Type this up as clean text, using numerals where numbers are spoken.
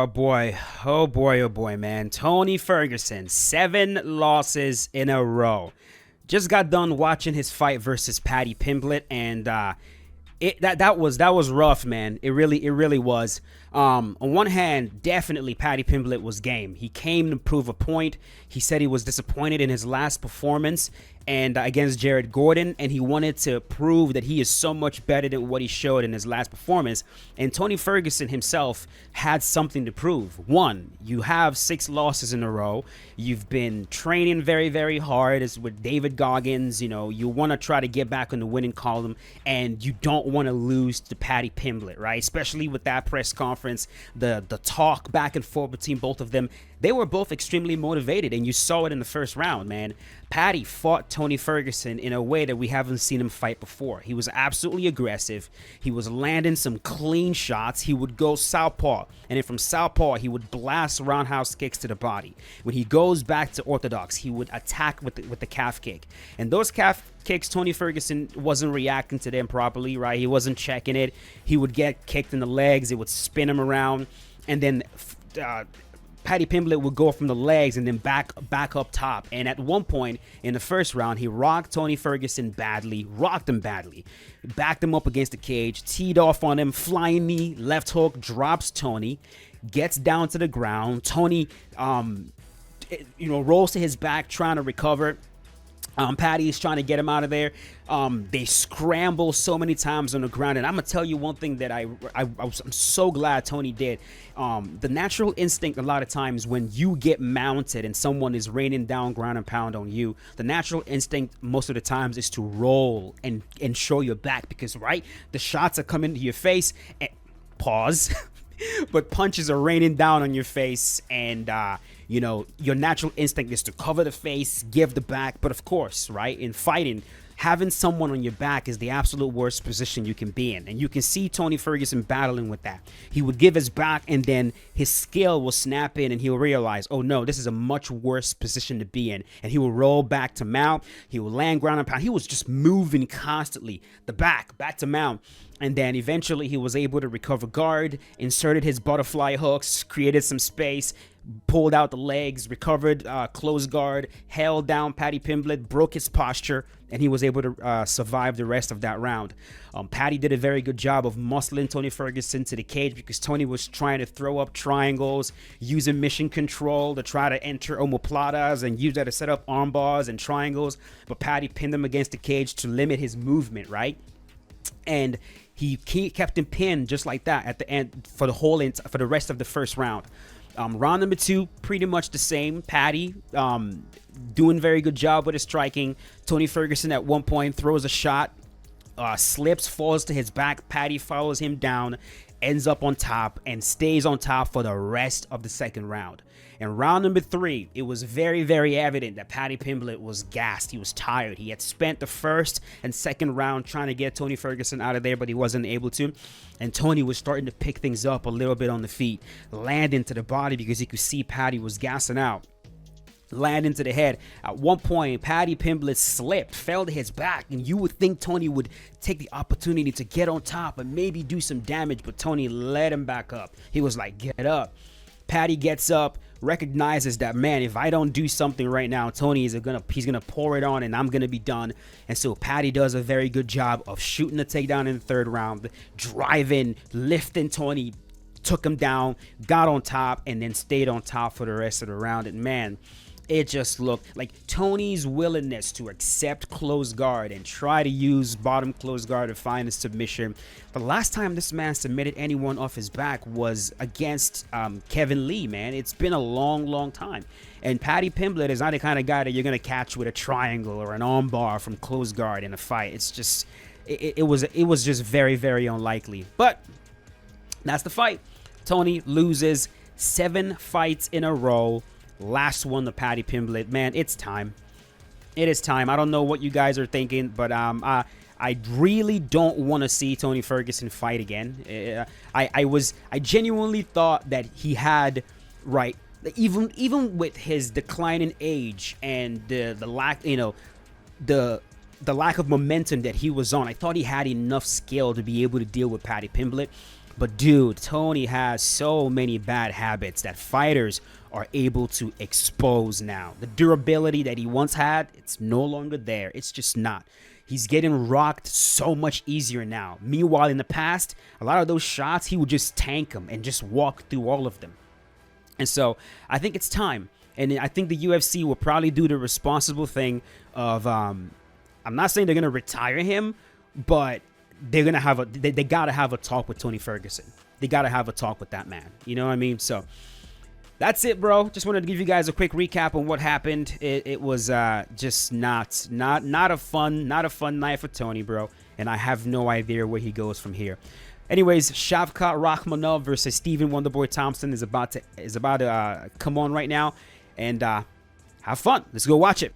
Oh boy, oh boy, oh boy, man. Tony Ferguson, 7 losses in a row. Just got done watching his fight versus Paddy Pimblett, and that was rough, man. It really was. On one hand, definitely Paddy Pimblett was game. He came to prove a point. He said he was disappointed in his last performance and against Jared Gordon, and he wanted to prove that he is so much better than what he showed in his last performance. And Tony Ferguson himself had something to prove. One, you have 6 losses in a row. You've been training very, very hard as with David Goggins. You want to try to get back on the winning column, and you don't want to lose to Paddy Pimblett, right? Especially with that press conference, the talk back and forth between both of them. They were both extremely motivated, and you saw it in the first round, man. Paddy fought Tony Ferguson in a way that we haven't seen him fight before. He was absolutely aggressive. He was landing some clean shots. He would go southpaw, and then from southpaw, he would blast roundhouse kicks to the body. When he goes back to orthodox, he would attack with the calf kick. And those calf kicks, Tony Ferguson wasn't reacting to them properly, right? He wasn't checking it. He would get kicked in the legs. It would spin him around, and then Paddy Pimblett would go from the legs and then back up top. And at one point in the first round, he rocked Tony Ferguson badly, rocked him badly, backed him up against the cage, teed off on him, flying knee, left hook, drops Tony, gets down to the ground. Tony, rolls to his back, trying to recover. Paddy is trying to get him out of there. They scramble so many times on the ground, and I'm gonna tell you one thing that I'm so glad Tony did. The natural instinct a lot of times when you get mounted and someone is raining down ground and pound on you, the natural instinct most of the times is to roll and show your back, because right, the shots are coming to your face. And, pause. But punches are raining down on your face, and your natural instinct is to cover the face, give the back. But of course, right, in fighting, having someone on your back is the absolute worst position you can be in. And you can see Tony Ferguson battling with that. He would give his back, and then his skill will snap in, and he'll realize, oh no, this is a much worse position to be in. And he will roll back to mount. He will land ground and pound. He was just moving constantly. The back to mount. And then eventually he was able to recover guard, inserted his butterfly hooks, created some space, pulled out the legs, recovered close guard, held down Paddy Pimblett, broke his posture, and he was able to survive the rest of that round. Paddy did a very good job of muscling Tony Ferguson to the cage, because Tony was trying to throw up triangles, using mission control to try to enter omoplatas and use that to set up arm bars and triangles. But Paddy pinned him against the cage to limit his movement, right? And he kept him pinned just like that at the end for the rest of the first round. Round number 2, pretty much the same. Paddy doing very good job with his striking. Tony Ferguson at one point throws a shot, slips, falls to his back. Paddy follows him down, ends up on top, and stays on top for the rest of the second round. In round number 3, it was very, very evident that Paddy Pimblett was gassed. He was tired. He had spent the first and second round trying to get Tony Ferguson out of there, but he wasn't able to. And Tony was starting to pick things up a little bit on the feet, land into the body because he could see Paddy was gassing out. Land into the head. At one point, Paddy Pimblett slipped, fell to his back, and you would think Tony would take the opportunity to get on top and maybe do some damage, but Tony led him back up. He was like, get up. Paddy gets up, recognizes that, man, if I don't do something right now, Tony he's gonna pour it on, and I'm gonna be done. And so Paddy does a very good job of shooting the takedown in the third round, driving, lifting Tony, took him down, got on top, and then stayed on top for the rest of the round. And man, it just looked like Tony's willingness to accept close guard and try to use bottom close guard to find a submission. The last time this man submitted anyone off his back was against Kevin Lee, man. It's been a long, long time. And Paddy Pimblett is not the kind of guy that you're going to catch with a triangle or an arm bar from close guard in a fight. It's just, it was just very, very unlikely. But that's the fight. Tony loses 7 fights in a row. Last one to Paddy Pimblett. Man, it's time. It is time. I don't know what you guys are thinking, but I really don't want to see Tony Ferguson fight again. I genuinely thought that he had, right, even with his declining age and the lack, the lack of momentum that he was on, I thought he had enough skill to be able to deal with Paddy Pimblett. But dude, Tony has so many bad habits that fighters are able to expose now. The durability that he once had, it's no longer there. It's just not. He's getting rocked so much easier now. Meanwhile, in the past, a lot of those shots, he would just tank them and just walk through all of them. And so I think it's time. And I think the UFC will probably do the responsible thing of, I'm not saying they're going to retire him, but they're going to have they got to have a talk with Tony Ferguson. They got to have a talk with that man. You know what I mean? So that's it, bro. Just wanted to give you guys a quick recap on what happened. It was just not a fun night for Tony, bro. And I have no idea where he goes from here. Anyways, Shavkat Rakhmonov versus Stephen Wonderboy Thompson is about to come on right now, and have fun. Let's go watch it.